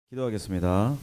기도하겠습니다.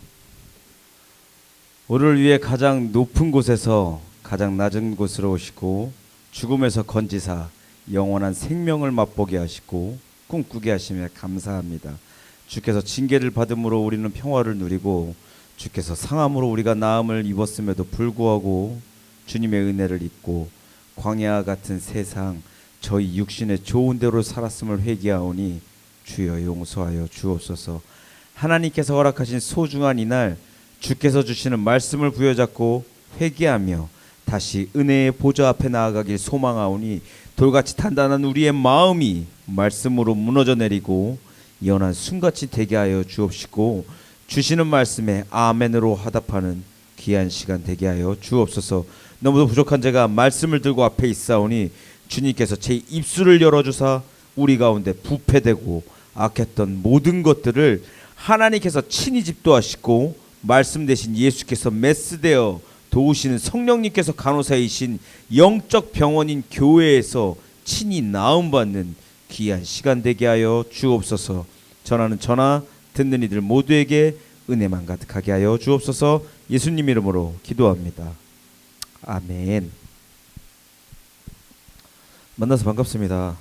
우리를 위해 가장 높은 곳에서 가장 낮은 곳으로 오시고 죽음에서 건지사 영원한 생명을 맛보게 하시고 꿈꾸게 하시며 감사합니다. 주께서 징계를 받음으로 우리는 평화를 누리고 주께서 상함으로 우리가 나음을 입었음에도 불구하고 주님의 은혜를 잊고 광야 같은 세상 저희 육신의 좋은 대로 살았음을 회개하오니 주여 용서하여 주옵소서. 하나님께서 허락하신 소중한 이날 주께서 주시는 말씀을 부여잡고 회개하며 다시 은혜의 보좌 앞에 나아가길 소망하오니 돌같이 단단한 우리의 마음이 말씀으로 무너져 내리고 연한 순같이 되게 하여 주옵시고 주시는 말씀에 아멘으로 화답하는 귀한 시간 되게 하여 주옵소서. 너무도 부족한 제가 말씀을 들고 앞에 있사오니 주님께서 제 입술을 열어주사 우리 가운데 부패되고 악했던 모든 것들을 하나님께서 친히 집도하시고 말씀 대신 예수께서 메스되어 도우시는 성령님께서 간호사이신 영적 병원인 교회에서 친히 나음받는 귀한 시간 되게 하여 주옵소서. 전하는 전하 듣는 이들 모두에게 은혜만 가득하게 하여 주옵소서. 예수님 이름으로 기도합니다. 아멘. 만나서 반갑습니다.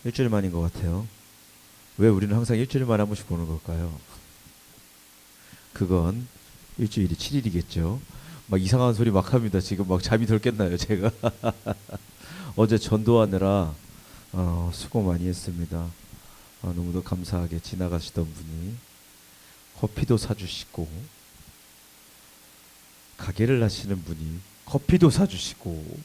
일주일 만인 것 같아요. 왜 우리는 항상 일주일 만에 한 번씩 보는 걸까요? 그건 일주일이 7일이겠죠. 막 이상한 소리 막 합니다. 지금 막 잠이 덜 깼나요 제가? 어제 전도하느라 수고 많이 했습니다. 너무도 감사하게 지나가시던 분이 커피도 사주시고 가게를 하시는 분이 커피도 사주시고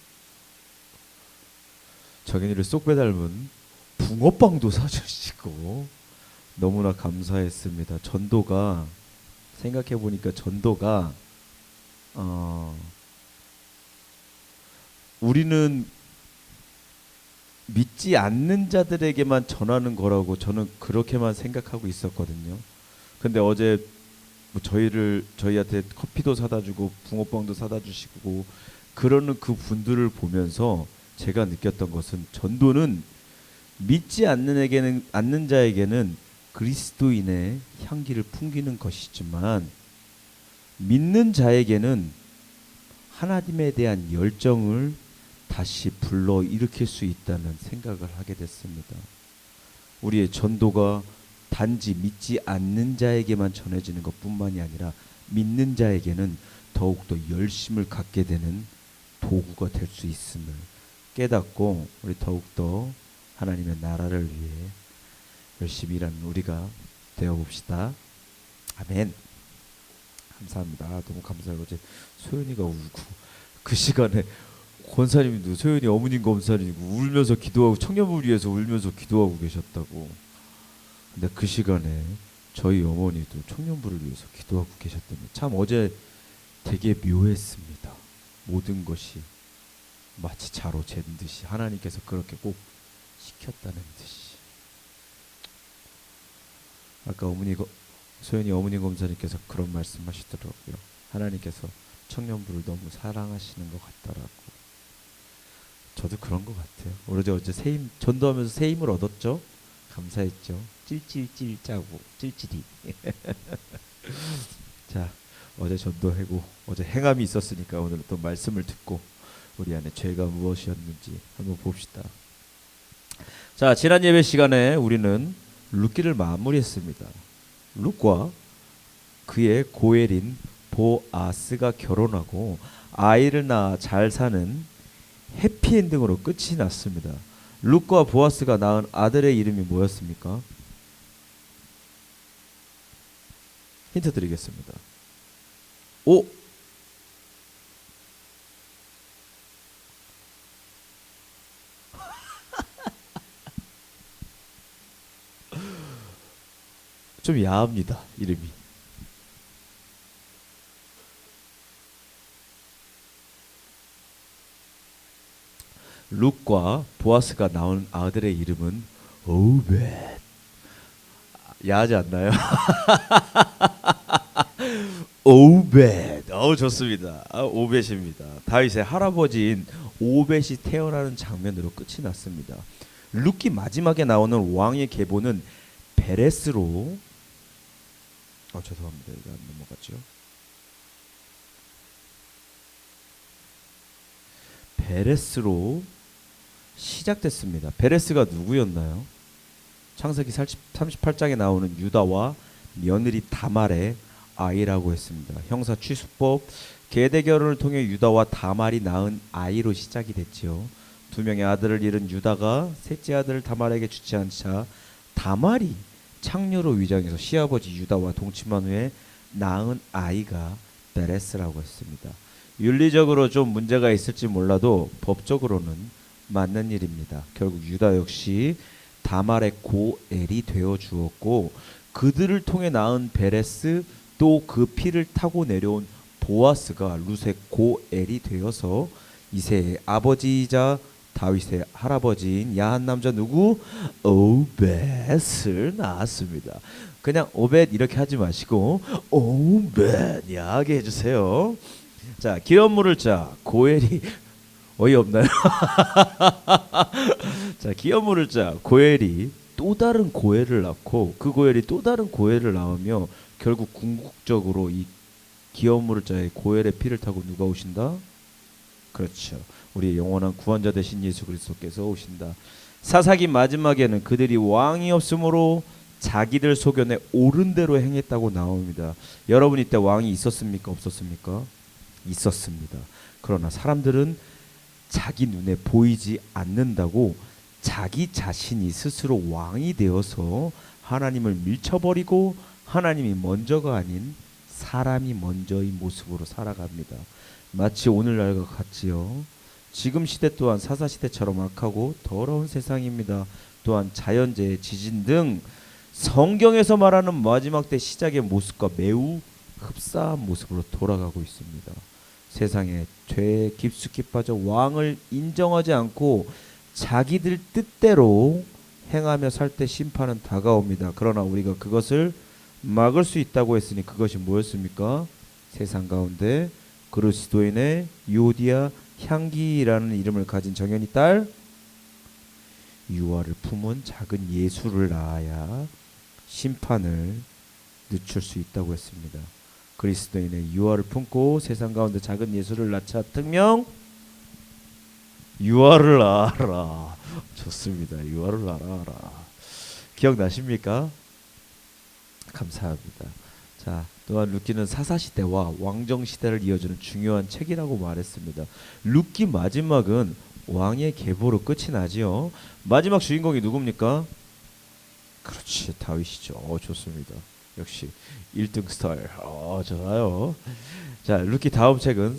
정현이를 쏙 빼닮은 붕어빵도 사주시고 너무나 감사했습니다. 전도가 생각해보니까 전도가 우리는 믿지 않는 자들에게만 전하는 거라고 저는 그렇게만 생각하고 있었거든요. 근데 어제 뭐 저희한테 커피도 사다 주고 붕어빵도 사다 주시고 그러는 그 분들을 보면서 제가 느꼈던 것은 전도는 믿지 않는 자에게는 그리스도인의 향기를 풍기는 것이지만 믿는 자에게는 하나님에 대한 열정을 다시 불러 일으킬 수 있다는 생각을 하게 됐습니다. 우리의 전도가 단지 믿지 않는 자에게만 전해지는 것뿐만이 아니라 믿는 자에게는 더욱더 열심을 갖게 되는 도구가 될 수 있음을 깨닫고 우리 더욱더 하나님의 나라를 위해 열심히 일하는 우리가 되어봅시다. 아멘. 감사합니다. 너무 감사해요. 어제 소연이가 울고 그 시간에 권사님도 소연이 어머님 검사님이고 울면서 기도하고 청년부를 위해서 울면서 기도하고 계셨다고. 근데 그 시간에 저희 어머니도 청년부를 위해서 기도하고 계셨다니 참 어제 되게 묘했습니다. 모든 것이 마치 자로 잰 듯이 하나님께서 그렇게 꼭 시켰다는 듯이. 아까 소연이 어머니 검사님께서 그런 말씀하시더라고요. 하나님께서 청년부를 너무 사랑하시는 것 같다라고. 저도 그런 것 같아요. 어제 세임 전도하면서 새 힘을 얻었죠. 감사했죠. 찔찔찔 짜고 찔찔이. 자, 어제 전도하고 어제 행함이 있었으니까 오늘 또 말씀을 듣고 우리 안에 죄가 무엇이었는지 한번 봅시다. 자, 지난 예배 시간에 우리는 룻기를 마무리했습니다. 룻과 그의 고엘인 보아스가 결혼하고 아이를 낳아 잘 사는 해피엔딩으로 끝이 났습니다. 룻과 보아스가 낳은 아들의 이름이 뭐였습니까? 힌트 드리겠습니다. 오! 좀 야합니다. 이름이. 룻과 보아스가 낳은 아들의 이름은 오벳. 야하지 않나요? 오벳. 좋습니다. 오벳입니다. 다윗의 할아버지인 오벳이 태어나는 장면으로 끝이 났습니다. 룻기 마지막에 나오는 왕의 계보는 베레스로 죄송합니다. 이거 안 넘어갔죠. 베레스로 시작됐습니다. 베레스가 누구였나요? 창세기 38장에 나오는 유다와 며느리 다말의 아이라고 했습니다. 형사 취수법 계대 결혼을 통해 유다와 다말이 낳은 아이로 시작이 됐지요. 두 명의 아들을 잃은 유다가 셋째 아들 다말에게 주지 않자 다말이 창녀로 위장해서 시아버지 유다와 동침한 후에 낳은 아이가 베레스라고 했습니다. 윤리적으로 좀 문제가 있을지 몰라도 법적으로는 맞는 일입니다. 결국 유다 역시 다말의 고엘이 되어 주었고 그들을 통해 낳은 베레스 또 그 피를 타고 내려온 보아스가 룻의 고엘이 되어서 이세의 아버지이자 다윗의 할아버지인 야한 남자 누구? 오벳을 낳았습니다. 그냥 오벳 이렇게 하지 마시고 오벳 야하게 해주세요. 자, 기름 물을 자 고엘이 어이없나요? 자, 기름 물을 자 고엘이 또 다른 고엘을 낳고 그 고엘이 또 다른 고엘을 낳으며 결국 궁극적으로 이 기름 물을 자의 고엘의 피를 타고 누가 오신다? 그렇죠. 우리의 영원한 구원자 되신 예수 그리스도께서 오신다. 사사기 마지막에는 그들이 왕이 없으므로 자기들 소견에 옳은 대로 행했다고 나옵니다. 여러분 이때 왕이 있었습니까? 없었습니까? 있었습니다. 그러나 사람들은 자기 눈에 보이지 않는다고 자기 자신이 스스로 왕이 되어서 하나님을 밀쳐버리고 하나님이 먼저가 아닌 사람이 먼저의 모습으로 살아갑니다. 마치 오늘날과 같지요. 지금 시대 또한 사사시대처럼 악하고 더러운 세상입니다. 또한 자연재해, 지진 등 성경에서 말하는 마지막 때 시작의 모습과 매우 흡사한 모습으로 돌아가고 있습니다. 세상에 죄에 깊숙이 빠져 왕을 인정하지 않고 자기들 뜻대로 행하며 살 때 심판은 다가옵니다. 그러나 우리가 그것을 막을 수 있다고 했으니 그것이 뭐였습니까? 세상 가운데 그리스도인의 유오디아 향기라는 이름을 가진 정연이 딸 유아를 품은 작은 예수를 낳아야 심판을 늦출 수 있다고 했습니다. 그리스도인의 유아를 품고 세상 가운데 작은 예수를 낳자 특명 유아를 낳아라. 좋습니다. 유아를 낳아라. 기억나십니까? 감사합니다. 자, 또한 룻기는 사사시대와 왕정시대를 이어주는 중요한 책이라고 말했습니다. 룻기 마지막은 왕의 계보로 끝이 나지요. 마지막 주인공이 누굽니까? 그렇지, 다윗이죠. 좋습니다. 역시 1등 스타일. 좋아요. 자, 룻기 다음 책은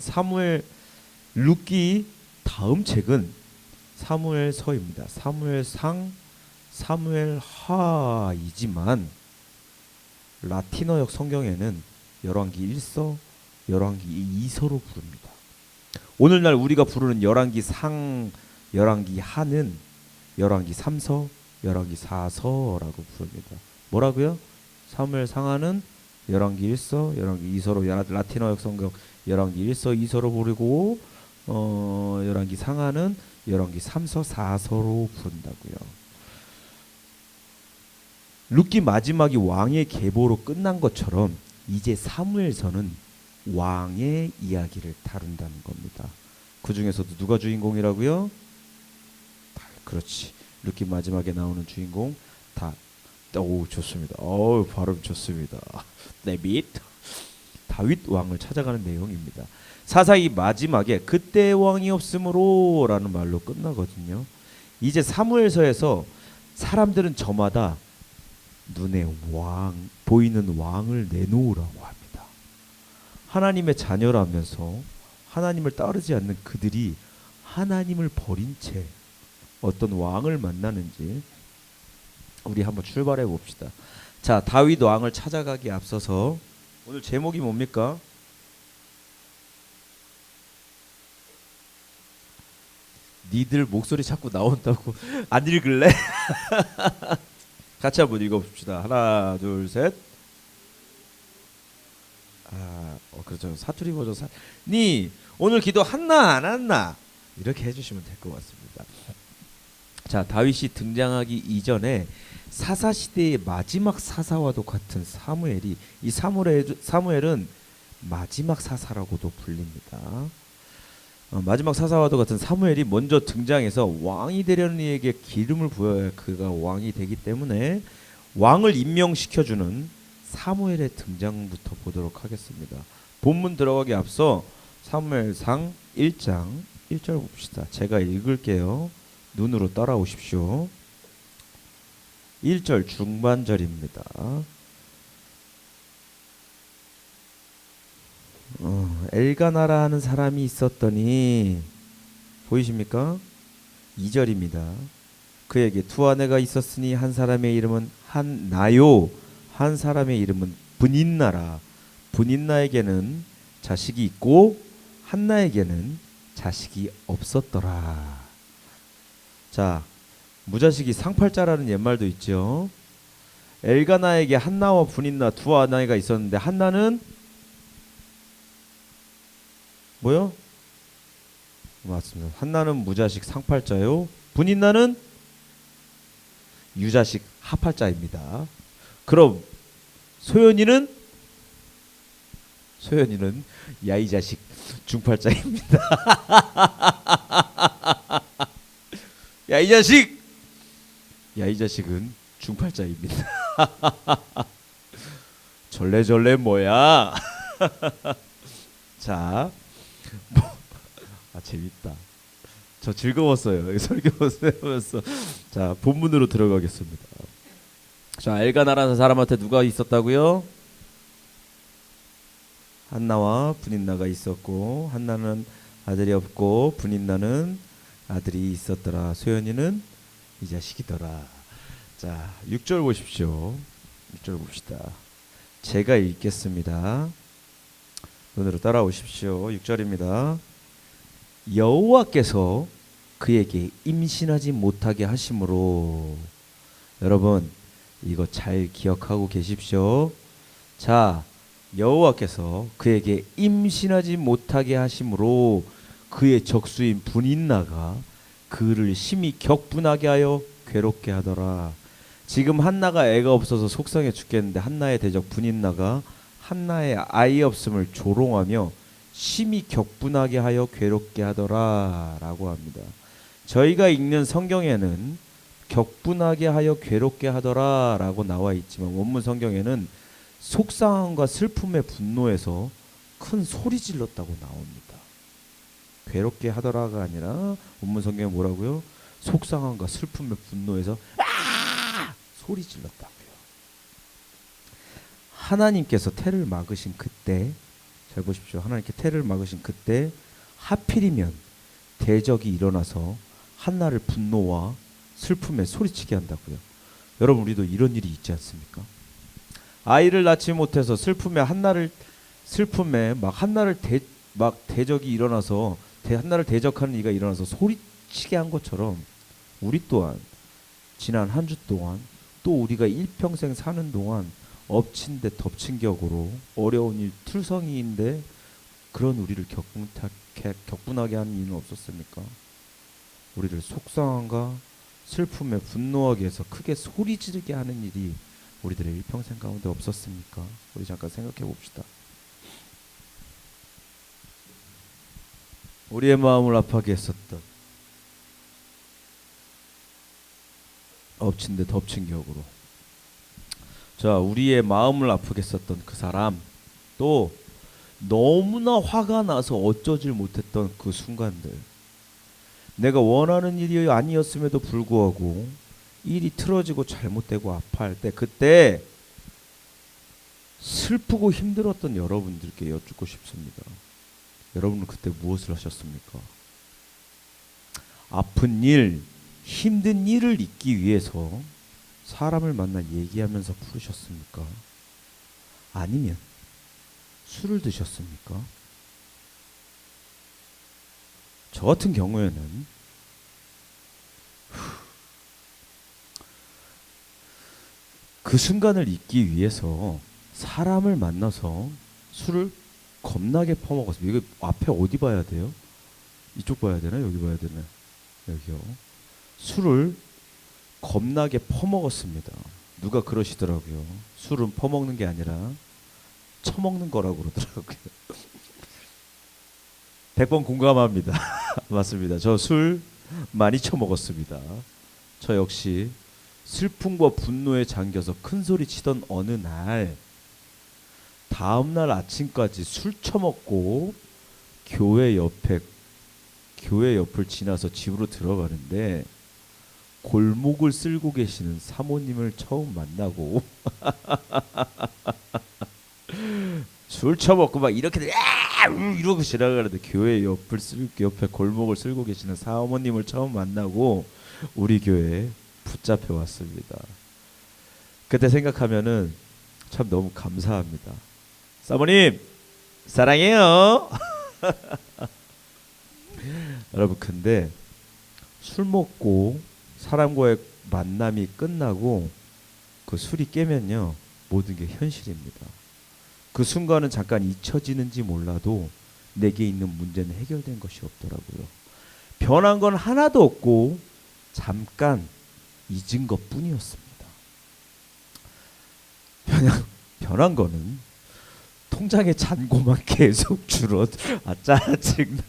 룻기 다음 책은 사무엘서입니다. 사무엘상, 사무엘하이지만 라틴어역 성경에는 열왕기 1서, 열왕기 2서로 부릅니다. 오늘날 우리가 부르는 열왕기 상, 열왕기 하는 열왕기 3서, 열왕기 4서라고 부릅니다. 뭐라고요? 사무엘 상하는 열왕기 1서, 열왕기 2서로 라틴어역 성경 열왕기 1서, 2서로 부르고 열왕기 상하는 열왕기 3서, 4서로 부른다고요. 룻기 마지막이 왕의 계보로 끝난 것처럼 이제 사무엘서는 왕의 이야기를 다룬다는 겁니다. 그 중에서도 누가 주인공이라고요? 그렇지. 룻기 마지막에 나오는 주인공 좋습니다. 발음 좋습니다. 다윗 왕을 찾아가는 내용입니다. 사사기 마지막에 그때 왕이 없으므로 라는 말로 끝나거든요. 이제 사무엘서에서 사람들은 저마다 눈에 보이는 왕을 내놓으라고 합니다. 하나님의 자녀라면서 하나님을 따르지 않는 그들이 하나님을 버린 채 어떤 왕을 만나는지 우리 한번 출발해 봅시다. 자, 다윗 왕을 찾아가기에 앞서서 오늘 제목이 뭡니까? 니들 목소리 자꾸 나온다고 안 읽을래? 같이 한번 읽어봅시다. 하나, 둘, 셋. 그렇죠. 사투리 버전 니 오늘 기도 한나 안 한나 이렇게 해주시면 될 것 같습니다. 자, 다윗이 등장하기 이전에 사사 시대의 마지막 사사와도 같은 사무엘이, 이 사무엘은 마지막 사사라고도 불립니다. 마지막 사사와도 같은 사무엘이 먼저 등장해서 왕이 되려는 이에게 기름을 부어야 그가 왕이 되기 때문에 왕을 임명시켜주는 사무엘의 등장부터 보도록 하겠습니다. 본문 들어가기 앞서 사무엘상 1장 1절 봅시다. 제가 읽을게요. 눈으로 따라오십시오. 1절 중반절입니다. 엘가나라 하는 사람이 있었더니, 보이십니까? 2절입니다. 그에게 두 아내가 있었으니 한 사람의 이름은 한나요, 한 사람의 이름은 브닌나라. 브닌나에게는 자식이 있고 한나에게는 자식이 없었더라. 자, 무자식이 상팔자라는 옛말도 있죠. 엘가나에게 한나와 브닌나 두 아내가 있었는데, 한나는 뭐요? 맞습니다. 한나는 무자식 상팔자요. 브닌나는 유자식 하팔자입니다. 그럼 소연이는 야 이 자식 중팔자입니다. 야 이 자식, 야 이 자식은 중팔자입니다. 절레절레 뭐야? 자, 재밌다. 저 즐거웠어요. 설교하면서. 자, 본문으로 들어가겠습니다. 자, 엘가나라는 사람한테 누가 있었다고요? 한나와 브닌나가 있었고, 한나는 아들이 없고 브닌나는 아들이 있었더라. 소연이는 이 자식이더라. 자, 6절 보십시오. 6절 봅시다. 제가 읽겠습니다. 눈으로 따라오십시오. 6절입니다. 여호와께서 그에게 임신하지 못하게 하심으로, 여러분 이거 잘 기억하고 계십시오. 자, 여호와께서 그에게 임신하지 못하게 하심으로 그의 적수인 브닌나가 그를 심히 격분하게 하여 괴롭게 하더라. 지금 한나가 애가 없어서 속상해 죽겠는데 한나의 대적 브닌나가 한나의 아이 없음을 조롱하며 심히 격분하게 하여 괴롭게 하더라 라고 합니다. 저희가 읽는 성경에는 격분하게 하여 괴롭게 하더라 라고 나와 있지만, 원문 성경에는 속상함과 슬픔의 분노에서 큰 소리 질렀다고 나옵니다. 괴롭게 하더라가 아니라 원문 성경에 뭐라고요? 속상함과 슬픔의 분노에서 소리 질렀다고요. 하나님께서 태를 막으신 그때, 잘 보십시오. 하나님께 태를 막으신 그때 하필이면 대적이 일어나서 한나를 분노와 슬픔에 소리치게 한다고요. 여러분, 우리도 이런 일이 있지 않습니까? 아이를 낳지 못해서 슬픔에 막 대적이 일어나서 한나를 대적하는 이가 일어나서 소리치게 한 것처럼, 우리 또한 지난 한 주 동안 또 우리가 일평생 사는 동안 엎친 데 덮친 격으로 어려운 일 투성이인데 그런 우리를 격분하게 하는 일은 없었습니까? 우리를 속상함과 슬픔에 분노하게 해서 크게 소리 지르게 하는 일이 우리들의 일평생 가운데 없었습니까? 우리 잠깐 생각해 봅시다. 우리의 마음을 아파하게 했었던, 엎친 데 덮친 격으로, 자, 우리의 마음을 아프게 했었던 그 사람, 또 너무나 화가 나서 어쩌질 못했던 그 순간들, 내가 원하는 일이 아니었음에도 불구하고 일이 틀어지고 잘못되고 아파할 때, 그때 슬프고 힘들었던 여러분들께 여쭙고 싶습니다. 여러분은 그때 무엇을 하셨습니까? 아픈 일, 힘든 일을 잊기 위해서 사람을 만나 얘기하면서 부르셨습니까? 아니면 술을 드셨습니까? 저 같은 경우에는 그 순간을 잊기 위해서 사람을 만나서 술을 겁나게 퍼먹었습니다. 이거 앞에 어디 봐야 돼요? 이쪽 봐야 되나? 여기 봐야 되나? 여기요. 술을 겁나게 퍼먹었습니다. 누가 그러시더라고요. 술은 퍼먹는 게 아니라 처먹는 거라고 그러더라고요. 100번 공감합니다. 맞습니다. 저 술 많이 처먹었습니다. 저 역시 슬픔과 분노에 잠겨서 큰 소리 치던 어느 날, 다음날 아침까지 술 처먹고 교회 옆을 지나서 집으로 들어가는데 골목을 쓸고 계시는 사모님을 처음 만나고 술 처먹고 막 이렇게 이러고 지나가는데 교회 옆에 골목을 쓸고 계시는 사모님을 처음 만나고 우리 교회에 붙잡혀 왔습니다. 그때 생각하면은 참 너무 감사합니다. 사모님 사랑해요. 여러분, 근데 술 먹고 사람과의 만남이 끝나고 그 술이 깨면요, 모든 게 현실입니다. 그 순간은 잠깐 잊혀지는지 몰라도 내게 있는 문제는 해결된 것이 없더라고요. 변한 건 하나도 없고 잠깐 잊은 것뿐이었습니다. 변한 거는 통장의 잔고만 계속 짜증.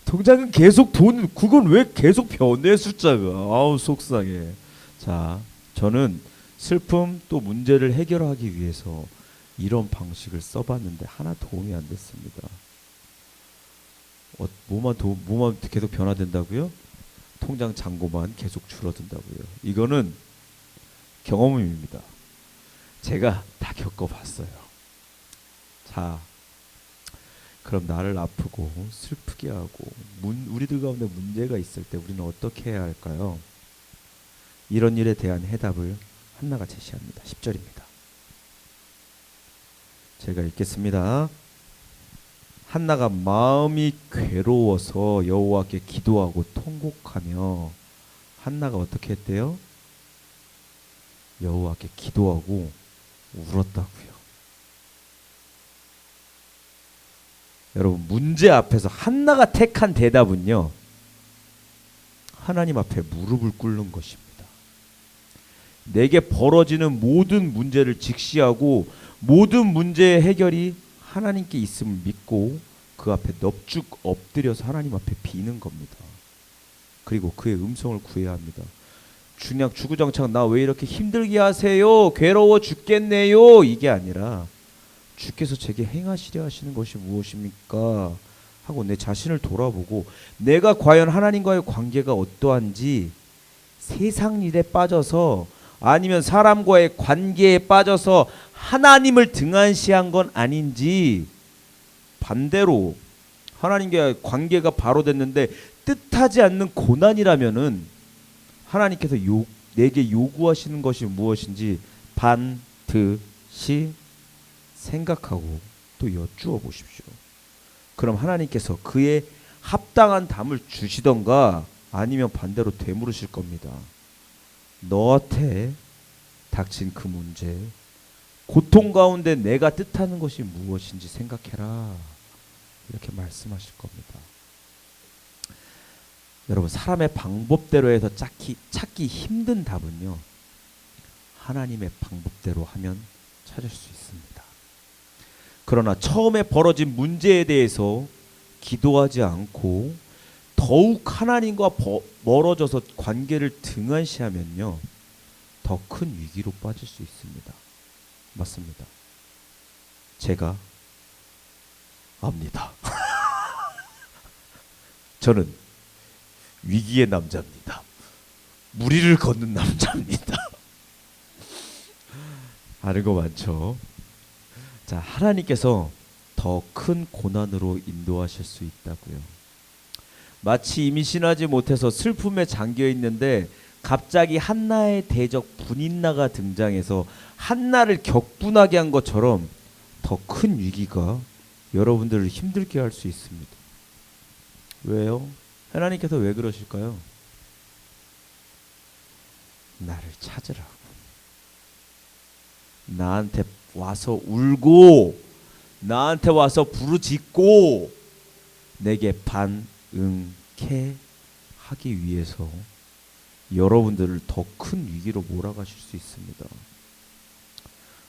통장은 계속 그건 왜 계속 변해, 숫자가. 아우, 속상해. 자, 저는 슬픔 또 문제를 해결하기 위해서 이런 방식을 써봤는데 하나 도움이 안 됐습니다. 뭐만 계속 변화된다고요? 통장 잔고만 계속 줄어든다고요. 이거는 경험입니다. 제가 다 겪어봤어요. 자, 그럼 나를 아프고 슬프게 하고 우리들 가운데 문제가 있을 때 우리는 어떻게 해야 할까요? 이런 일에 대한 해답을 한나가 제시합니다. 10절입니다. 제가 읽겠습니다. 한나가 마음이 괴로워서 여호와께 기도하고 통곡하며, 한나가 어떻게 했대요? 여호와께 기도하고 울었다고요. 여러분, 문제 앞에서 한나가 택한 대답은요, 하나님 앞에 무릎을 꿇는 것입니다. 내게 벌어지는 모든 문제를 직시하고 모든 문제의 해결이 하나님께 있음을 믿고 그 앞에 넙죽 엎드려서 하나님 앞에 비는 겁니다. 그리고 그의 음성을 구해야 합니다. 그냥 주구장창 나 왜 이렇게 힘들게 하세요? 괴로워 죽겠네요. 이게 아니라 주께서 제게 행하시려 하시는 것이 무엇입니까? 하고 내 자신을 돌아보고 내가 과연 하나님과의 관계가 어떠한지, 세상 일에 빠져서 아니면 사람과의 관계에 빠져서 하나님을 등한시한 건 아닌지, 반대로 하나님과의 관계가 바로 됐는데 뜻하지 않는 고난이라면은 하나님께서 내게 요구하시는 것이 무엇인지 반드시 생각하고 또 여쭈어 보십시오. 그럼 하나님께서 그의 합당한 답을 주시던가 아니면 반대로 되물으실 겁니다. 너한테 닥친 그 문제, 고통 가운데 내가 뜻하는 것이 무엇인지 생각해라. 이렇게 말씀하실 겁니다. 여러분, 사람의 방법대로 해서 찾기 힘든 답은요, 하나님의 방법대로 하면 찾을 수 있습니다. 그러나 처음에 벌어진 문제에 대해서 기도하지 않고 더욱 하나님과 멀어져서 관계를 등한시하면요, 더 큰 위기로 빠질 수 있습니다. 맞습니다. 제가 압니다. 저는 위기의 남자입니다. 무리를 걷는 남자입니다. 아는 거 많죠? 자, 하나님께서 더 큰 고난으로 인도하실 수 있다고요. 마치 임신하지 못해서 슬픔에 잠겨 있는데 갑자기 한나의 대적 분인나가 등장해서 한나를 격분하게 한 것처럼 더 큰 위기가 여러분들을 힘들게 할 수 있습니다. 왜요? 하나님께서 왜 그러실까요? 나를 찾으라고. 나한테 와서 울고 나한테 와서 부르짖고 내게 반응케 하기 위해서 여러분들을 더 큰 위기로 몰아가실 수 있습니다.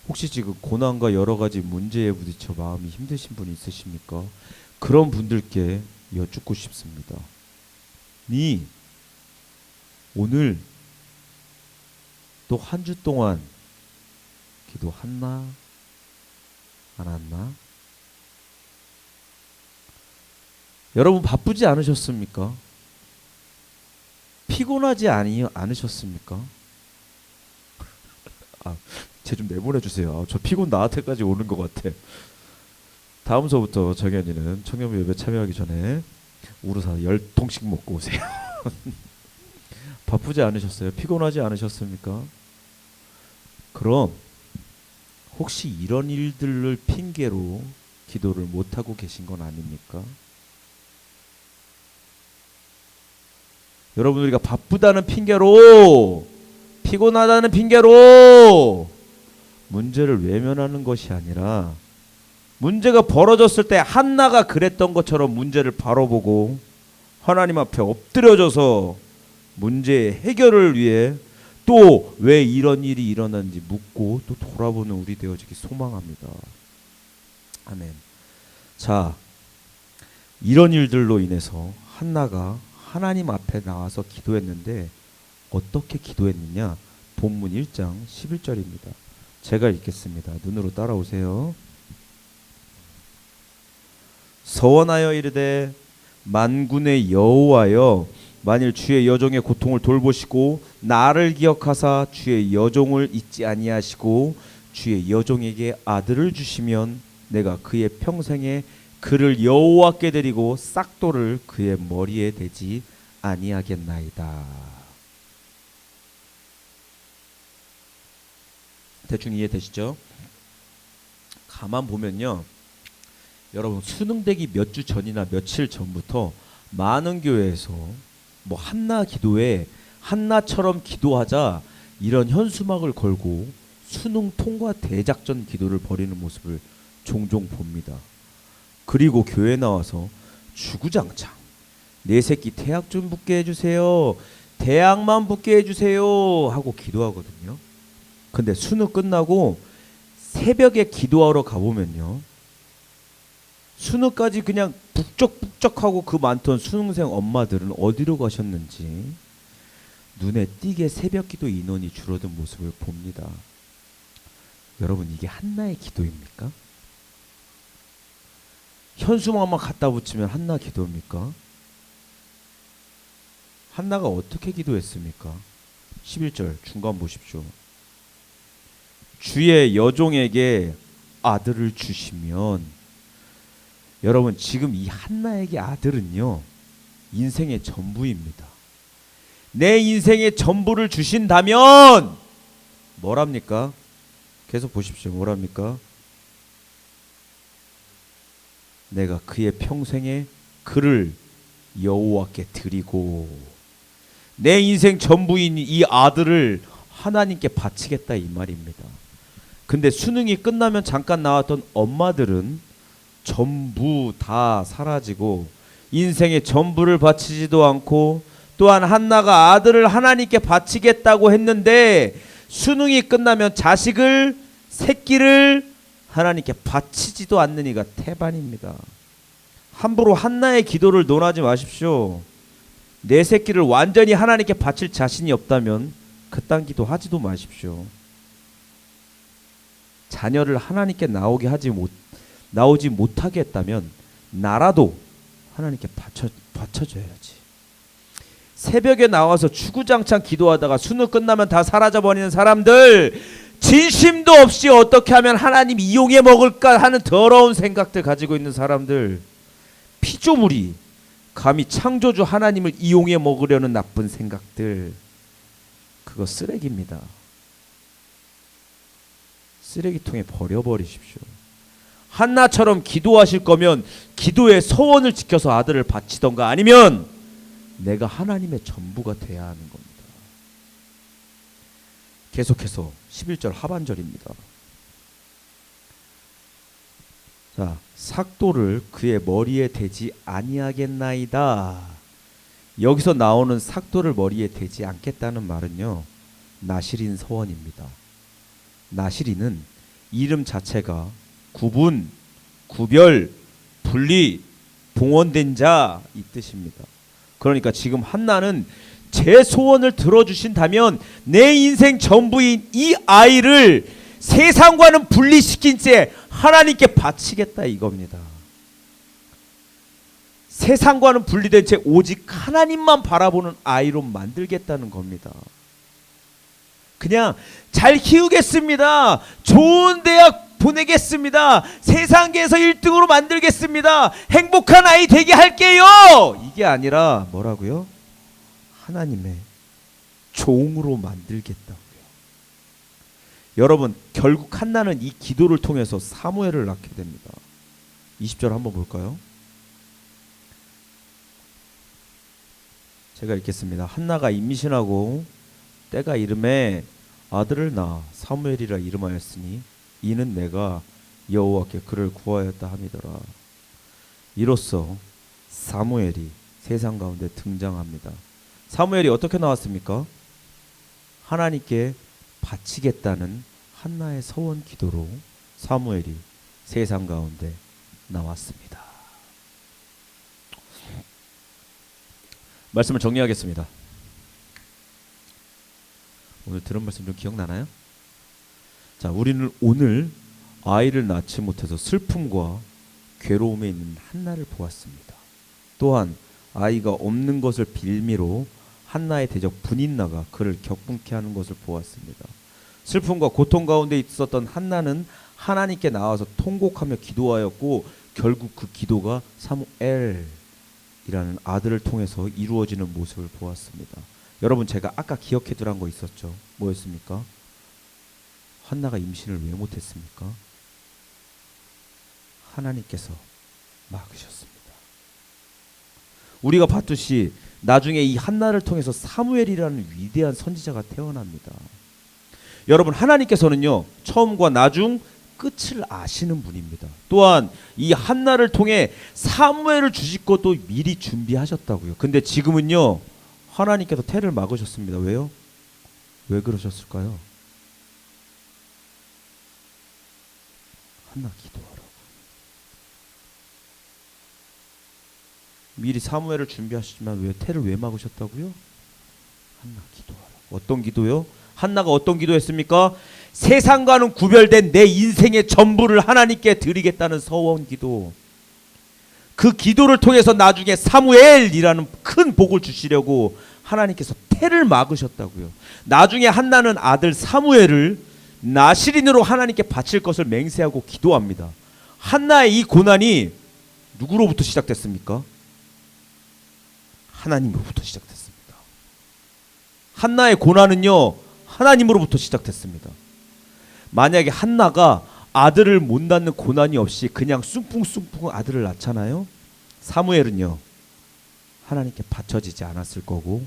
혹시 지금 고난과 여러 가지 문제에 부딪혀 마음이 힘드신 분이 있으십니까? 그런 분들께 여쭙고 싶습니다. 니 오늘 또 한 주 동안 기도했나? 안 했나? 여러분 바쁘지 않으셨습니까? 피곤하지 않으셨습니까? 쟤 좀 내보내 주세요. 저 피곤 나한테까지 오는 것 같아. 다음 서부터 정현이는 청년부 예배 참여하기 전에 우루사 10통씩 먹고 오세요. 바쁘지 않으셨어요? 피곤하지 않으셨습니까? 그럼 혹시 이런 일들을 핑계로 기도를 못하고 계신 건 아닙니까? 여러분, 우리가 바쁘다는 핑계로, 피곤하다는 핑계로 문제를 외면하는 것이 아니라, 문제가 벌어졌을 때 한나가 그랬던 것처럼 문제를 바로 보고 하나님 앞에 엎드려져서 문제의 해결을 위해 또 왜 이런 일이 일어났는지 묻고 또 돌아보는 우리 되어지기 소망합니다. 아멘. 자, 이런 일들로 인해서 한나가 하나님 앞에 나와서 기도했는데 어떻게 기도했느냐? 본문 1장 11절입니다. 제가 읽겠습니다. 눈으로 따라오세요. 서원하여 이르되 만군의 여호와여, 만일 주의 여종의 고통을 돌보시고 나를 기억하사 주의 여종을 잊지 아니하시고 주의 여종에게 아들을 주시면 내가 그의 평생에 그를 여호와께 드리고 싹돌을 그의 머리에 대지 아니하겠나이다. 대충 이해되시죠? 가만 보면요, 여러분 수능되기 몇 주 전이나 며칠 전부터 많은 교회에서 뭐 한나 기도에 한나처럼 기도하자 이런 현수막을 걸고 수능 통과 대작전 기도를 벌이는 모습을 종종 봅니다. 그리고 교회 나와서 주구장창 내 새끼 대학 좀 붙게 해주세요, 대학만 붙게 해주세요 하고 기도하거든요. 근데 수능 끝나고 새벽에 기도하러 가보면요, 수능까지 그냥 북적북적하고 그 많던 수능생 엄마들은 어디로 가셨는지 눈에 띄게 새벽기도 인원이 줄어든 모습을 봅니다. 여러분, 이게 한나의 기도입니까? 현수막만 갖다 붙이면 한나 기도입니까? 한나가 어떻게 기도했습니까? 11절 중간 보십시오. 주의 여종에게 아들을 주시면, 여러분 지금 이 한나에게 아들은요 인생의 전부입니다. 내 인생의 전부를 주신다면 뭐랍니까? 계속 보십시오. 뭐랍니까? 내가 그의 평생에 그를 여호와께 드리고, 내 인생 전부인 이 아들을 하나님께 바치겠다 이 말입니다. 근데 수능이 끝나면 잠깐 나왔던 엄마들은 전부 다 사라지고 인생의 전부를 바치지도 않고, 또한 한나가 아들을 하나님께 바치겠다고 했는데 수능이 끝나면 자식을, 새끼를 하나님께 바치지도 않는 이가 태반입니다. 함부로 한나의 기도를 논하지 마십시오. 내 새끼를 완전히 하나님께 바칠 자신이 없다면 그딴 기도 하지도 마십시오. 자녀를 하나님께 나오지 못하게 했다면 나라도 하나님께 바쳐줘야지. 새벽에 나와서 주구장창 기도하다가 수능 끝나면 다 사라져버리는 사람들, 진심도 없이 어떻게 하면 하나님 이용해 먹을까 하는 더러운 생각들 가지고 있는 사람들, 피조물이 감히 창조주 하나님을 이용해 먹으려는 나쁜 생각들, 그거 쓰레기입니다. 쓰레기통에 버려버리십시오. 한나처럼 기도하실 거면 기도의 서원을 지켜서 아들을 바치던가, 아니면 내가 하나님의 전부가 돼야 하는 겁니다. 계속해서 11절 하반절입니다. 자, 삭도를 그의 머리에 대지 아니하겠나이다. 여기서 나오는 삭도를 머리에 대지 않겠다는 말은요, 나시린 서원입니다. 나시린은 이름 자체가 구분, 구별, 분리, 봉헌된 자 이 뜻입니다. 그러니까 지금 한나는 제 소원을 들어주신다면 내 인생 전부인 이 아이를 세상과는 분리시킨 채 하나님께 바치겠다 이겁니다. 세상과는 분리된 채 오직 하나님만 바라보는 아이로 만들겠다는 겁니다. 그냥 잘 키우겠습니다. 좋은 대학 보내겠습니다. 세상계에서 1등으로 만들겠습니다. 행복한 아이 되게 할게요. 이게 아니라 뭐라고요? 하나님의 종으로 만들겠다고요. 여러분, 결국 한나는 이 기도를 통해서 사무엘을 낳게 됩니다. 20절 한번 볼까요? 제가 읽겠습니다. 한나가 임신하고 때가 이름에 아들을 낳아 사무엘이라 이름하였으니 이는 내가 여호와께 그를 구하였다 함이더라. 이로써 사무엘이 세상 가운데 등장합니다. 사무엘이 어떻게 나왔습니까? 하나님께 바치겠다는 한나의 서원 기도로 사무엘이 세상 가운데 나왔습니다. 말씀을 정리하겠습니다. 오늘 들은 말씀 좀 기억나나요? 자, 우리는 오늘 아이를 낳지 못해서 슬픔과 괴로움에 있는 한나를 보았습니다. 또한 아이가 없는 것을 빌미로 한나의 대적 분인나가 그를 격분케 하는 것을 보았습니다. 슬픔과 고통 가운데 있었던 한나는 하나님께 나와서 통곡하며 기도하였고 결국 그 기도가 사무엘이라는 아들을 통해서 이루어지는 모습을 보았습니다. 여러분, 제가 아까 기억해 두란 거 있었죠? 뭐였습니까? 한나가 임신을 왜 못했습니까? 하나님께서 막으셨습니다. 우리가 봤듯이 나중에 이 한나를 통해서 사무엘이라는 위대한 선지자가 태어납니다. 여러분, 하나님께서는요, 처음과 나중 끝을 아시는 분입니다. 또한 이 한나를 통해 사무엘을 주실 것도 미리 준비하셨다고요. 근데 지금은요, 하나님께서 태를 막으셨습니다. 왜요? 왜 그러셨을까요? 한나 기도하라고. 미리 사무엘을 준비하시지만 왜 태를 왜 막으셨다고요? 한나 기도하라고. 어떤 기도요? 한나가 어떤 기도했습니까? 세상과는 구별된 내 인생의 전부를 하나님께 드리겠다는 서원 기도. 그 기도를 통해서 나중에 사무엘이라는 큰 복을 주시려고 하나님께서 태를 막으셨다고요. 나중에 한나는 아들 사무엘을 나시린으로 하나님께 바칠 것을 맹세하고 기도합니다. 한나의 이 고난이 누구로부터 시작됐습니까? 하나님으로부터 시작됐습니다. 한나의 고난은요, 하나님으로부터 시작됐습니다. 만약에 한나가 아들을 못 낳는 고난이 없이 그냥 숭풍숭풍 아들을 낳잖아요. 사무엘은요, 하나님께 바쳐지지 않았을 거고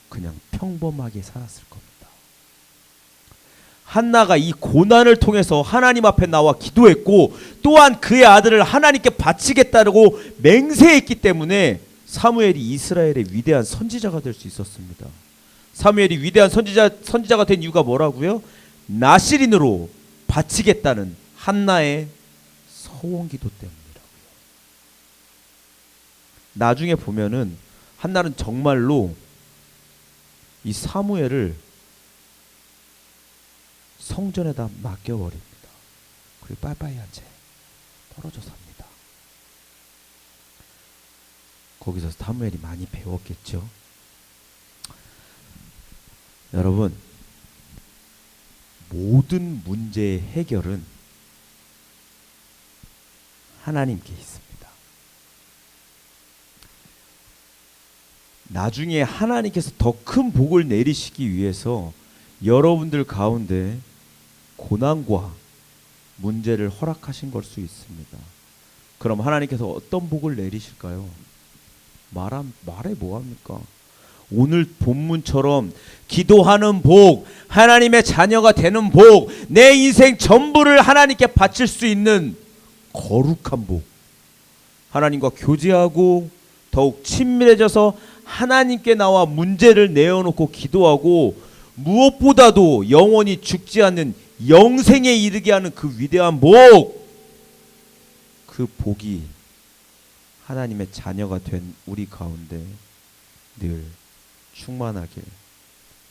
그냥 평범하게 살았을 겁니다. 한나가 이 고난을 통해서 하나님 앞에 나와 기도했고 또한 그의 아들을 하나님께 바치겠다고 맹세했기 때문에 사무엘이 이스라엘의 위대한 선지자가 될 수 있었습니다. 사무엘이 위대한 선지자가 된 이유가 뭐라고요? 나시린으로 바치겠다는 한나의 서원기도 때문이라고요. 나중에 보면은 한나는 정말로 이 사무엘을 성전에다 맡겨버립니다. 그리고 빠이빠이 한 채 떨어져 삽니다. 거기서 사무엘이 많이 배웠겠죠. 여러분, 모든 문제의 해결은 하나님께 있습니다. 나중에 하나님께서 더 큰 복을 내리시기 위해서 여러분들 가운데 고난과 문제를 허락하신 걸 수 있습니다. 그럼 하나님께서 어떤 복을 내리실까요? 말해 뭐합니까? 오늘 본문처럼 기도하는 복, 하나님의 자녀가 되는 복, 내 인생 전부를 하나님께 바칠 수 있는 거룩한 복, 하나님과 교제하고 더욱 친밀해져서 하나님께 나와 문제를 내어놓고 기도하고 무엇보다도 영원히 죽지 않는 영생에 이르게 하는 그 위대한 복, 그 복이 하나님의 자녀가 된 우리 가운데 늘 충만하길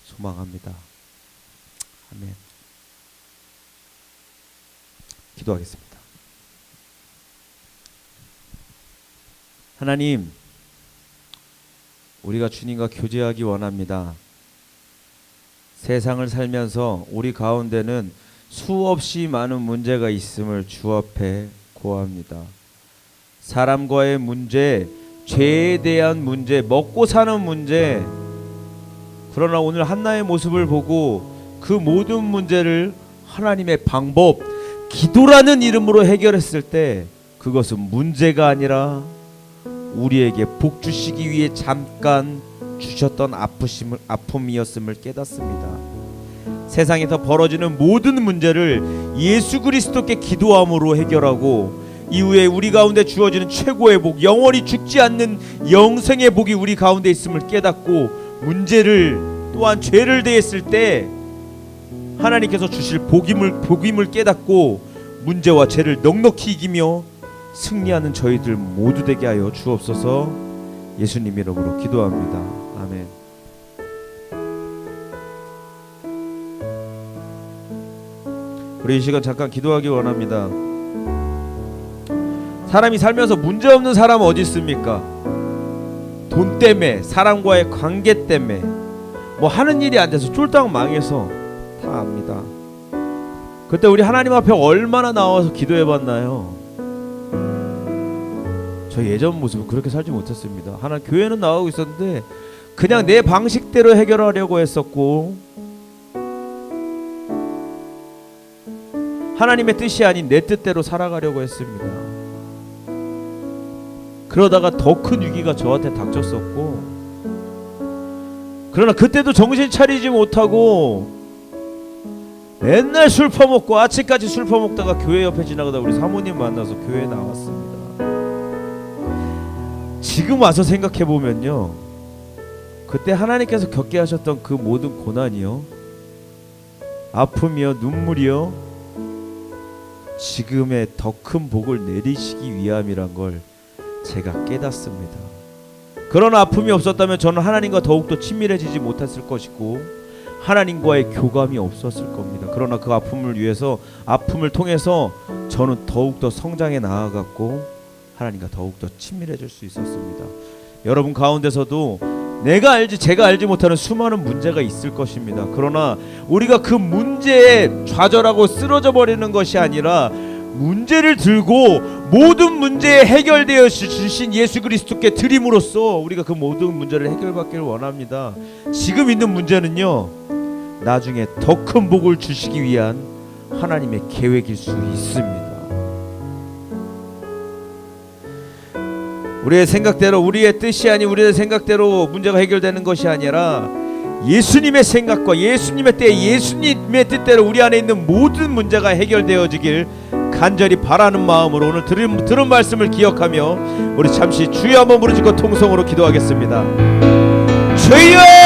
소망합니다. 아멘. 기도하겠습니다. 하나님, 우리가 주님과 교제하기 원합니다. 세상을 살면서 우리 가운데는 수없이 많은 문제가 있음을 주 앞에 고합니다. 사람과의 문제, 죄에 대한 문제, 먹고 사는 문제. 그러나 오늘 한나의 모습을 보고 그 모든 문제를 하나님의 방법, 기도라는 이름으로 해결했을 때 그것은 문제가 아니라 우리에게 복 주시기 위해 잠깐 주셨던 아픔이었음을 깨닫습니다. 세상에서 벌어지는 모든 문제를 예수 그리스도께 기도함으로 해결하고 이후에 우리 가운데 주어지는 최고의 복, 영원히 죽지 않는 영생의 복이 우리 가운데 있음을 깨닫고 문제를 또한 죄를 대했을 때 하나님께서 주실 복임을 깨닫고 문제와 죄를 넉넉히 이기며 승리하는 저희들 모두 되게 하여 주옵소서. 예수님 이름으로 기도합니다. 아멘. 우리 이 시간 잠깐 기도하기 원합니다. 사람이 살면서 문제없는 사람 어디 있습니까? 돈 때문에, 사람과의 관계 때문에, 뭐 하는 일이 안 돼서 쫄딱 망해서 다 압니다. 그때 우리 하나님 앞에 얼마나 나와서 기도해봤나요? 저 예전 모습은 그렇게 살지 못했습니다. 하나님 교회는 나가고 있었는데 그냥 내 방식대로 해결하려고 했었고 하나님의 뜻이 아닌 내 뜻대로 살아가려고 했습니다. 그러다가 더 큰 위기가 저한테 닥쳤었고, 그러나 그때도 정신 차리지 못하고 맨날 술 퍼먹고 아침까지 술 퍼먹다가 교회 옆에 지나가다 우리 사모님 만나서 교회에 나왔습니다. 지금 와서 생각해보면요, 그때 하나님께서 겪게 하셨던 그 모든 고난이요, 아픔이요, 눈물이요, 지금의 더 큰 복을 내리시기 위함이란 걸 제가 깨닫습니다. 그런 아픔이 없었다면 저는 하나님과 더욱더 친밀해지지 못했을 것이고 하나님과의 교감이 없었을 겁니다. 그러나 그 아픔을 위해서, 아픔을 통해서 저는 더욱더 성장해 나아갔고 하나님과 더욱더 친밀해질 수 있었습니다. 여러분 가운데서도 제가 알지 못하는 수많은 문제가 있을 것입니다. 그러나 우리가 그 문제에 좌절하고 쓰러져 버리는 것이 아니라 문제를 들고 모든 문제에 해결되어 주신 예수 그리스도께 드림으로써 우리가 그 모든 문제를 해결받기를 원합니다. 지금 있는 문제는요, 나중에 더 큰 복을 주시기 위한 하나님의 계획일 수 있습니다. 우리의 생각대로, 우리의 뜻이 아닌 우리의 생각대로 문제가 해결되는 것이 아니라 예수님의 생각과 예수님의 때, 예수님의 뜻대로 우리 안에 있는 모든 문제가 해결되어지길 간절히 바라는 마음으로 오늘 들은 말씀을 기억하며 우리 잠시 주여 한번 부르짖고 통성으로 기도하겠습니다. 주여!